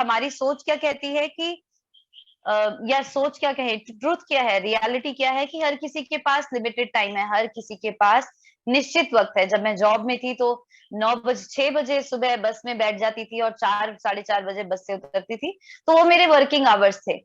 हमारी सोच क्या कहती है कि या सोच क्या कहे, ट्रुथ क्या है, रियलिटी क्या है कि हर किसी के पास लिमिटेड टाइम है, हर किसी के पास निश्चित वक्त है। जब मैं जॉब में थी तो 9 बजे 6 बजे सुबह बस में बैठ जाती थी और 4 साढ़े 4 बजे बस से उतरती थी, तो वो मेरे वर्किंग आवर्स थे।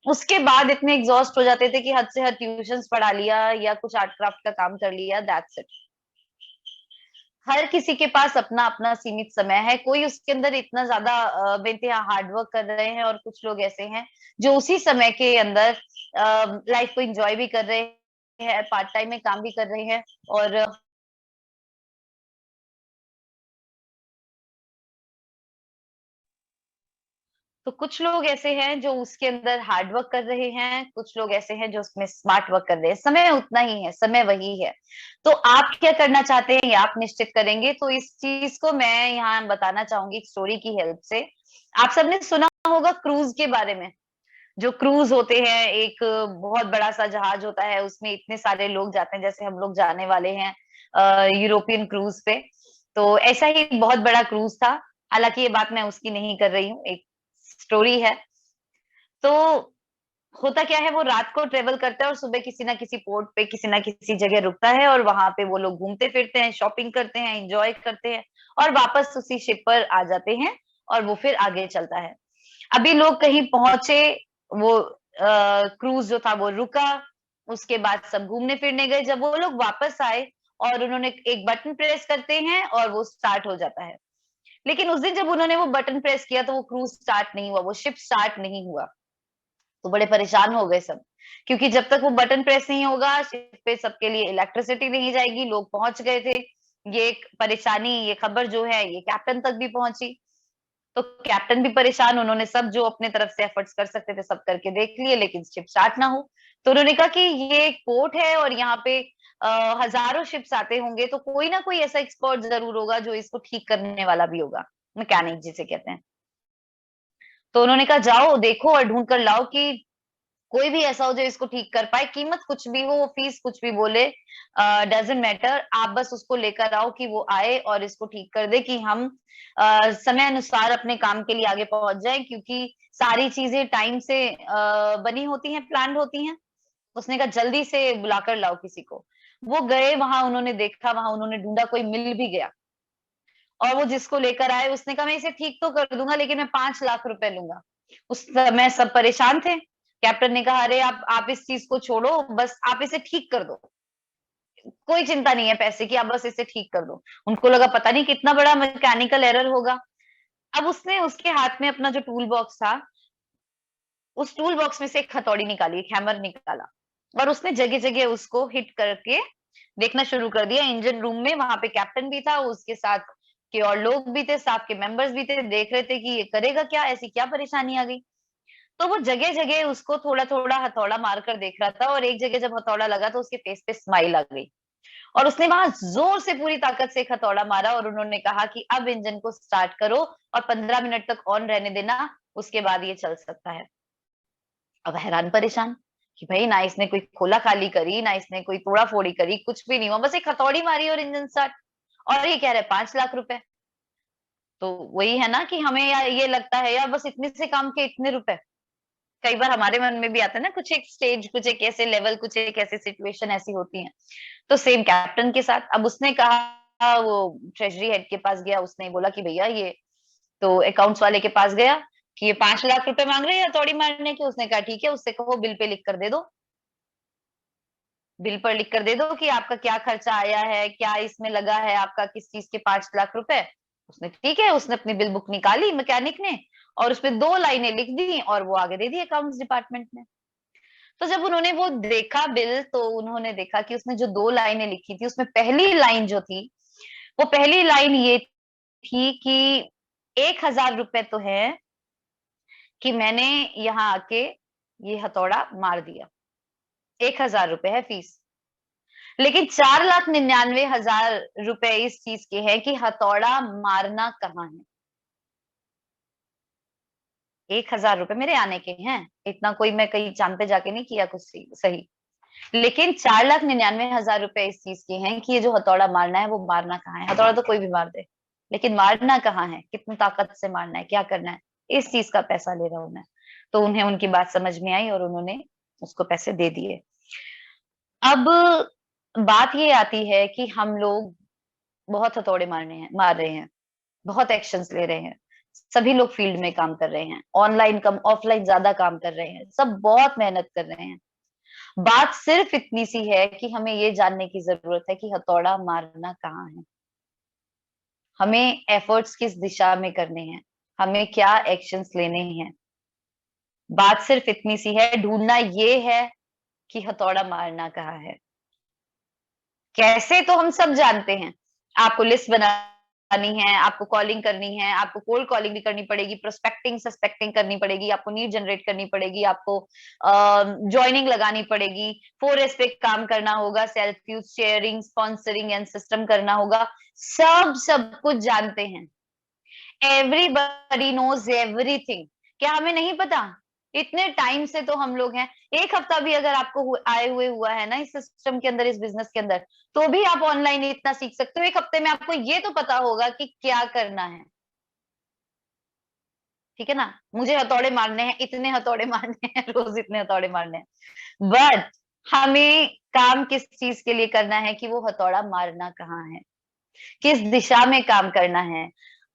उसके बाद इतने एग्जॉस्ट हो जाते थे कि हद से हद ट्यूशंस पढ़ा लिया या कुछ आर्ट क्राफ्ट का काम कर लिया, दैट्स इट। हर किसी के पास अपना अपना सीमित समय है, कोई उसके अंदर इतना ज्यादा बेइंतहा हार्डवर्क कर रहे हैं, और कुछ लोग ऐसे हैं जो उसी समय के अंदर लाइफ को एंजॉय भी कर रहे हैं, पार्ट टाइम में काम भी कर रहे हैं। और तो कुछ लोग ऐसे हैं जो उसके अंदर हार्ड वर्क कर रहे हैं, कुछ लोग ऐसे हैं जो उसमें स्मार्ट वर्क कर रहे हैं। समय उतना ही है, समय वही है। तो आप क्या करना चाहते हैं ये आप निश्चित करेंगे। तो इस चीज को मैं यहाँ बताना चाहूंगी एक स्टोरी की हेल्प से। आप सबने सुना होगा क्रूज के बारे में। जो क्रूज होते हैं, एक बहुत बड़ा सा जहाज होता है, उसमें इतने सारे लोग जाते हैं, जैसे हम लोग जाने वाले हैं यूरोपियन क्रूज पे। तो ऐसा ही एक बहुत बड़ा क्रूज था। हालांकि ये बात मैं उसकी नहीं कर रही हूँ, एक स्टोरी है। तो होता क्या है, वो रात को ट्रेवल करता है और सुबह किसी ना किसी पोर्ट पे किसी ना किसी जगह रुकता है, और वहां पे वो लोग घूमते फिरते हैं, शॉपिंग करते हैं, एंजॉय करते हैं, और वापस उसी शिप पर आ जाते हैं, और वो फिर आगे चलता है। अभी लोग कहीं पहुंचे, वो क्रूज जो था वो रुका, उसके बाद सब घूमने फिरने गए। जब वो लोग वापस आए और उन्होंने एक बटन प्रेस करते हैं और वो स्टार्ट हो जाता है। लेकिन उस दिन जब उन्होंने वो बटन प्रेस किया तो वो क्रूज स्टार्ट नहीं हुआ, वो शिप स्टार्ट नहीं हुआ। तो बड़े परेशान हो गए सब, क्योंकि जब तक वो बटन प्रेस नहीं होगा शिप पे सबके लिए इलेक्ट्रिसिटी नहीं जाएगी। लोग पहुंच गए थे, ये एक परेशानी, ये खबर जो है ये कैप्टन तक भी पहुंची। तो कैप्टन भी परेशान, उन्होंने सब जो अपने तरफ से एफर्ट्स कर सकते थे सब करके देख लिए, लेकिन शिप स्टार्ट ना हो। तो उन्होंने कहा कि ये एक पोर्ट है और यहाँ पे हजारों शिप्स आते होंगे, तो कोई ना कोई ऐसा एक्सपर्ट जरूर होगा जो इसको ठीक करने वाला भी होगा, मैकेनिक जिसे कहते हैं। तो उन्होंने कहा जाओ देखो और ढूंढ कर लाओ कि कोई भी ऐसा हो जो इसको ठीक कर पाए, कीमत कुछ भी हो, फीस कुछ भी बोले, डजेंट मैटर, आप बस उसको लेकर आओ कि वो आए और इसको ठीक कर दे, कि हम समय अनुसार अपने काम के लिए आगे पहुंच जाए, क्योंकि सारी चीजें टाइम से बनी होती हैं, प्लान होती हैं। उसने कहा जल्दी से बुलाकर लाओ किसी को। वो गए वहां, उन्होंने देखा, वहां उन्होंने ढूंढा, कोई मिल भी गया। और वो जिसको लेकर आए उसने कहा मैं इसे ठीक तो कर दूंगा, लेकिन मैं 5 लाख रुपए लूंगा। उस समय सब परेशान थे। कैप्टन ने कहा अरे आप इस चीज को छोड़ो, बस आप इसे ठीक कर दो, कोई चिंता नहीं है पैसे की, आप बस इसे ठीक कर दो। उनको लगा पता नहीं कितना बड़ा मैकेनिकल एरर होगा। अब उसने उसके हाथ में अपना जो टूल बॉक्स था, उस टूल बॉक्स में से एक हथौड़ी निकाली, एक हैमर निकाला, और उसने जगह जगह उसको हिट करके देखना शुरू कर दिया। इंजन रूम में वहां पे कैप्टन भी था, उसके साथ के और लोग भी थे, स्टाफ के मेंबर्स भी थे, देख रहे थे कि ये करेगा क्या, ऐसी क्या परेशानी आ गई। तो वो जगह जगह उसको थोड़ा थोड़ा हथौड़ा मारकर देख रहा था, और एक जगह जब हथौड़ा लगा तो उसके फेस पे स्माइल आ गई, और उसने वहां जोर से पूरी ताकत से एक हथौड़ा मारा, और उन्होंने कहा कि अब इंजन को स्टार्ट करो और 15 मिनट तक ऑन रहने देना, उसके बाद ये चल सकता है। अब हैरान परेशान कि भाई ना इसने कोई खोला खाली करी, ना इसने कोई तोड़ा फोड़ी करी, कुछ भी नहीं हुआ, बस एक हथौड़ी मारी और इंजन स्टार्ट। और ये कह रहे 5 लाख रुपए। तो वही है ना कि हमें यार ये लगता है यार बस इतने से काम के इतने रुपए। कई बार हमारे मन में भी आता है ना, कुछ एक स्टेज, कुछ एक ऐसे लेवल, कुछ एक ऐसी सिचुएशन ऐसी होती है। तो सेम कैप्टन के साथ, अब उसने कहा, वो ट्रेजरी हेड के पास गया, उसने बोला कि भैया ये, तो अकाउंट्स वाले के पास गया कि ये 5 लाख रुपए मांग रहे हैं हथौड़ी मारने के। उसने कहा ठीक है, उससे कहो बिल पे लिख कर दे दो, बिल पर लिख कर दे दो कि आपका क्या खर्चा आया है, क्या इसमें लगा है आपका, किस चीज के 5 लाख रुपए। उसने ठीक है, उसने अपनी बिल बुक निकाली मैकेनिक ने, और उसमें 2 लाइनें लिख दी और वो आगे दे दी अकाउंट्स डिपार्टमेंट में। तो जब उन्होंने वो देखा बिल, तो उन्होंने देखा कि उसने जो 2 लाइनें लिखी थी उसमें पहली लाइन जो थी, वो पहली लाइन ये थी कि 1,000 रुपए तो है कि मैंने यहाँ आके ये हथौड़ा मार दिया, 1,000 रुपए है फीस। लेकिन 4,99,000 रुपए इस चीज के हैं कि हथौड़ा मारना कहाँ है। 1,000 रुपए मेरे आने के हैं, इतना कोई मैं कहीं चांद पे जाके नहीं किया कुछ सही। लेकिन 4,99,000 रुपए इस चीज के हैं कि ये जो हथौड़ा मारना है वो मारना कहाँ है। हथौड़ा तो कोई भी मार दे, लेकिन मारना कहाँ है, कितनी ताकत से मारना है, क्या करना है। इस चीज का पैसा ले रहा हूं मैं। तो उन्हें उनकी बात समझ में आई और उन्होंने उसको पैसे दे दिए। अब बात ये आती है कि हम लोग बहुत हथौड़े मार रहे हैं, बहुत एक्शंस ले रहे हैं। सभी लोग फील्ड में काम कर रहे हैं, ऑनलाइन कम ऑफलाइन ज्यादा काम कर रहे हैं, सब बहुत मेहनत कर रहे हैं। बात सिर्फ इतनी सी है कि हमें ये जानने की जरूरत है कि हथौड़ा मारना कहाँ है, हमें एफर्ट्स किस दिशा में करने हैं, हमें क्या एक्शंस लेने हैं। बात सिर्फ इतनी सी है, ढूंढना ये है कि हथौड़ा मारना कहाँ है। कैसे तो हम सब जानते हैं, आपको लिस्ट बनानी है, आपको कॉलिंग करनी है, आपको कोल्ड कॉलिंग भी करनी पड़ेगी, प्रोस्पेक्टिंग सस्पेक्टिंग करनी पड़ेगी, आपको नीड जनरेट करनी पड़ेगी, आपको ज्वाइनिंग लगानी पड़ेगी, 4S पे काम करना होगा, self use sharing sponsoring and system करना होगा। सब कुछ जानते हैं, एवरीबॉडी नोज एवरीथिंग। क्या हमें नहीं पता? इतने टाइम से तो हम लोग हैं। एक हफ्ता भी अगर आपको आए हुए हुआ है ना इस सिस्टम के अंदर, इस बिजनेस के अंदर, तो भी आप ऑनलाइन इतना सीख सकते हो। एक हफ्ते में आपको ये तो पता होगा कि क्या करना है, ठीक है ना? मुझे हथौड़े मारने हैं, इतने हथौड़े मारने हैं, रोज इतने हथौड़े मारने हैं। बट हमें काम किस चीज के लिए करना है कि वो हथौड़ा मारना कहाँ है, किस दिशा में काम करना है,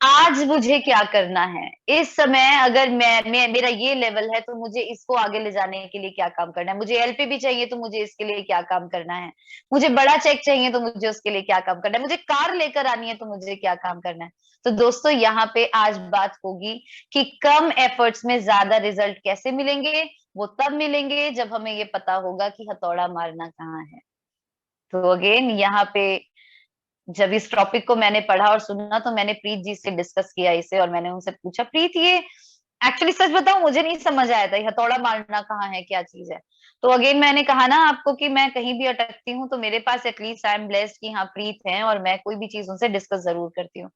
आज मुझे क्या करना है। इस समय अगर मैं मेरा ये लेवल है तो मुझे इसको आगे ले जाने के लिए क्या काम करना है, मुझे एलपीबी चाहिए तो मुझे इसके लिए क्या काम करना है, मुझे बड़ा चेक चाहिए तो मुझे उसके लिए क्या काम करना है, मुझे कार लेकर आनी है तो मुझे क्या काम करना है। तो दोस्तों यहाँ पे आज बात होगी कि कम एफर्ट्स में ज्यादा रिजल्ट कैसे मिलेंगे। वो तब मिलेंगे जब हमें ये पता होगा कि हथौड़ा मारना कहाँ है। तो अगेन यहाँ पे जब इस टॉपिक को मैंने पढ़ा और सुना तो मैंने प्रीत जी से डिस्कस किया इसे, और मैंने उनसे पूछा, प्रीत ये एक्चुअली सच बताऊं मुझे नहीं समझ आया था, ये हथौड़ा मारना कहाँ है, क्या चीज है। तो अगेन मैंने कहा ना आपको कि मैं कहीं भी अटकती हूँ तो मेरे पास एटलीस्ट आई एम ब्लेस्ड कि हाँ प्रीत है और मैं कोई भी चीज उनसे डिस्कस जरूर करती हूँ।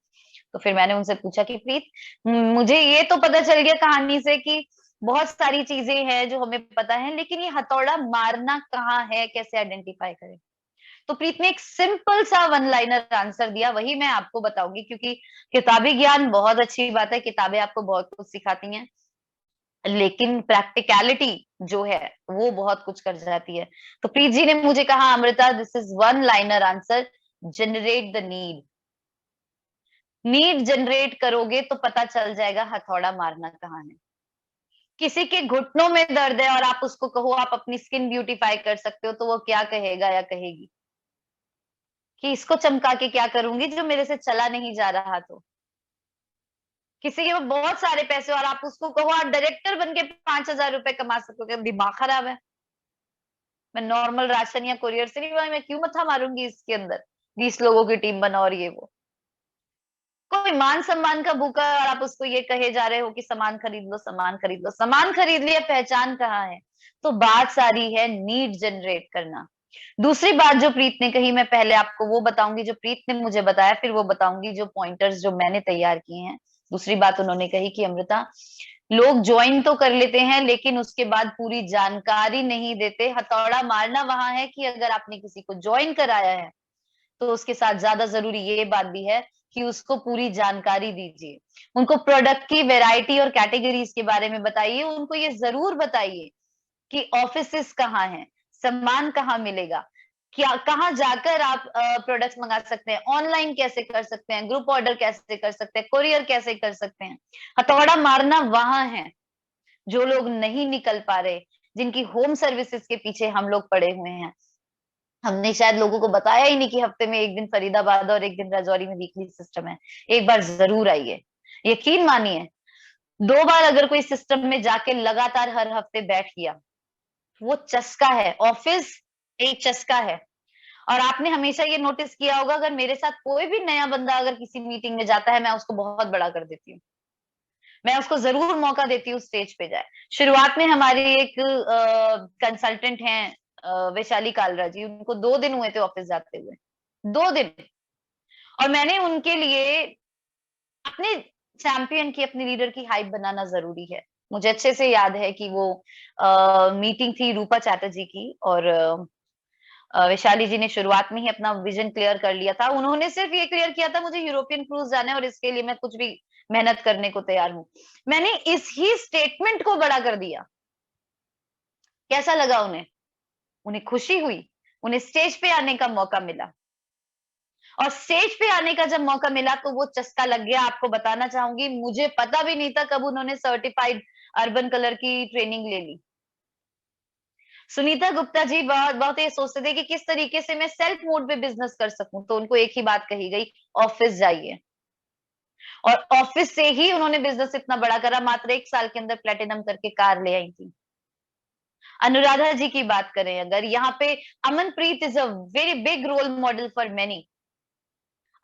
तो फिर मैंने उनसे पूछा कि प्रीत, मुझे ये तो पता चल गया कहानी से कि बहुत सारी चीजें हैं जो हमें पता है, लेकिन ये हथौड़ा मारना कहाँ है कैसे आइडेंटिफाई करें। तो प्रीत ने एक सिंपल सा वन लाइनर आंसर दिया, वही मैं आपको बताऊंगी, क्योंकि किताबी ज्ञान बहुत अच्छी बात है, किताबें आपको बहुत कुछ सिखाती हैं, लेकिन प्रैक्टिकलिटी जो है वो बहुत कुछ कर जाती है। तो प्रीत जी ने मुझे कहा, Amrita this is one liner answer, generate the need. Need generate करोगे तो पता चल जाएगा हथौड़ा मारना कहाँ है। किसी के घुटनों में दर्द है और आप उसको कहो आप अपनी स्किन ब्यूटीफाई कर सकते हो, तो वो क्या कहेगा या कहेगी कि इसको चमका के क्या करूंगी जो मेरे से चला नहीं जा रहा। तो किसी के पास बहुत सारे पैसे और आप उसको कहो आप डायरेक्टर बन के 5,000 रुपए कमा सकोगे, दिमाग खराब है। मैं नॉर्मल राशन या कुरियर से नहीं, मैं क्यों मथा मारूंगी इसके अंदर, 20 लोगों की टीम बना और ये वो। कोई मान सम्मान का भूखा है और आप उसको ये कहे जा रहे हो कि सामान खरीद लो, सामान खरीद लो, सामान खरीद लिया, पहचान कहाँ है। तो बात सारी है नीड जनरेट करना। दूसरी बात जो प्रीत ने कही, मैं पहले आपको वो बताऊंगी जो प्रीत ने मुझे बताया, फिर वो बताऊंगी जो पॉइंटर्स जो मैंने तैयार किए हैं। दूसरी बात उन्होंने कही कि अमृता, लोग ज्वाइन तो कर लेते हैं लेकिन उसके बाद पूरी जानकारी नहीं देते। हथौड़ा मारना वहां है कि अगर आपने किसी को ज्वाइन कराया है तो उसके साथ ज्यादा जरूरी ये बात भी है कि उसको पूरी जानकारी दीजिए, उनको प्रोडक्ट की वैरायटी और कैटेगरीज के बारे में बताइए, उनको ये जरूर बताइए कि ऑफिसेस कहाँ हैं, सामान कहाँ मिलेगा, क्या कहाँ जाकर आप प्रोडक्ट्स मंगा सकते हैं, ऑनलाइन कैसे कर सकते हैं, ग्रुप ऑर्डर कैसे कर सकते हैं, कोरियर कैसे कर सकते हैं। हथौड़ा मारना वहां है जो लोग नहीं निकल पा रहे, जिनकी होम सर्विसेज के पीछे हम लोग पड़े हुए हैं। हमने शायद लोगों को बताया ही नहीं कि हफ्ते में एक दिन फरीदाबाद और एक दिन राजौरी में वीकली सिस्टम है। एक बार जरूर आइए, यकीन मानिए, 2 बार अगर कोई सिस्टम में जाके लगातार हर हफ्ते बैठ गया, वो चस्का है, ऑफिस एक चस्का है। और आपने हमेशा ये नोटिस किया होगा, अगर मेरे साथ कोई भी नया बंदा अगर किसी मीटिंग में जाता है, मैं उसको बहुत बड़ा कर देती हूँ, मैं उसको जरूर मौका देती हूँ स्टेज पे जाए। शुरुआत में हमारी एक कंसल्टेंट हैं वैशाली कालरा जी, उनको 2 दिन हुए थे ऑफिस जाते हुए, 2 दिन। और मैंने उनके लिए अपने चैंपियन की, अपनी लीडर की हाइप बनाना जरूरी है। मुझे अच्छे से याद है कि वो मीटिंग थी रूपा चैटर्जी की, और वैशाली जी ने शुरुआत में ही अपना विजन क्लियर कर लिया था। उन्होंने सिर्फ ये क्लियर किया था मुझे यूरोपियन क्रूज जाना है और इसके लिए मैं कुछ भी मेहनत करने को तैयार हूँ। मैंने इस ही स्टेटमेंट को बड़ा कर दिया। कैसा लगा उन्हें? उन्हें खुशी हुई, उन्हें स्टेज पे आने का मौका मिला। और स्टेज पे आने का जब मौका मिला तो वो चस्का लग गया। आपको बताना चाहूंगी, मुझे पता भी नहीं था कब उन्होंने सर्टिफाइड अर्बन कलर की ट्रेनिंग ले ली। सुनीता गुप्ता जी बहुत बहुत ये सोचते थे कि किस तरीके से मैं सेल्फ मोड पे बिजनेस कर सकूं, तो उनको एक ही बात कही गई, ऑफिस जाइए। और ऑफिस से ही उन्होंने बिजनेस इतना बड़ा करा, मात्र 1 साल के अंदर प्लेटिनम करके कार ले आई थी। अनुराधा जी की बात करें अगर, यहाँ पे Amanpreet is a very big role model for many.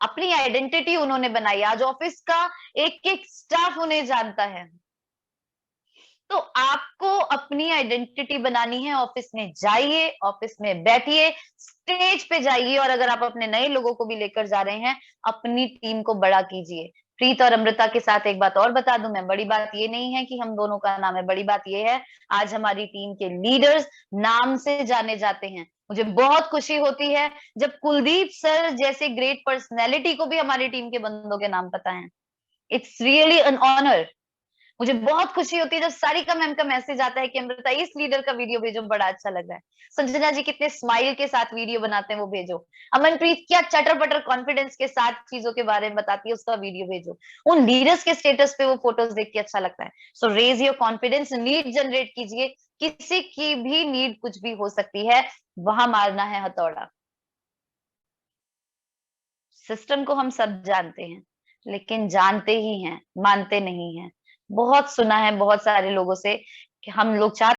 अपनी आइडेंटिटी उन्होंने बनाई, आज ऑफिस का एक एक स्टाफ उन्हें जानता है। तो आपको अपनी आइडेंटिटी बनानी है, ऑफिस में जाइए, ऑफिस में बैठिए, स्टेज पे जाइए, और अगर आप अपने नए लोगों को भी लेकर जा रहे हैं, अपनी टीम को बड़ा कीजिए। प्रीत और अमृता के साथ एक बात और बता दूं मैं, बड़ी बात ये नहीं है कि हम दोनों का नाम है, बड़ी बात ये है आज हमारी टीम के लीडर्स नाम से जाने जाते हैं। मुझे बहुत खुशी होती है जब कुलदीप सर जैसे ग्रेट पर्सनैलिटी को भी हमारी टीम के बंदों के नाम पता है। It's really an honour. मुझे बहुत खुशी होती है जब सारिका मैम का मैसेज आता है कि अमृता इस लीडर का वीडियो भेजो, बड़ा अच्छा लग रहा है। संजना जी कितने स्माइल के साथ वीडियो बनाते हैं, वो भेजो। अमनप्रीत क्या चटर पटर कॉन्फिडेंस के साथ चीजों के बारे में बताती है, उसका वीडियो भेजो। उन लीडर्स के स्टेटस पे वो फोटोज देख के अच्छा लगता है। So raise your confidence, need generate कीजिए। किसी की भी नीड कुछ भी हो सकती है, वहां मारना है हथौड़ा। सिस्टम को हम सब जानते हैं, लेकिन जानते ही हैं, मानते नहीं हैं। बहुत सुना है बहुत सारे लोगों से कि हम लोग चाहते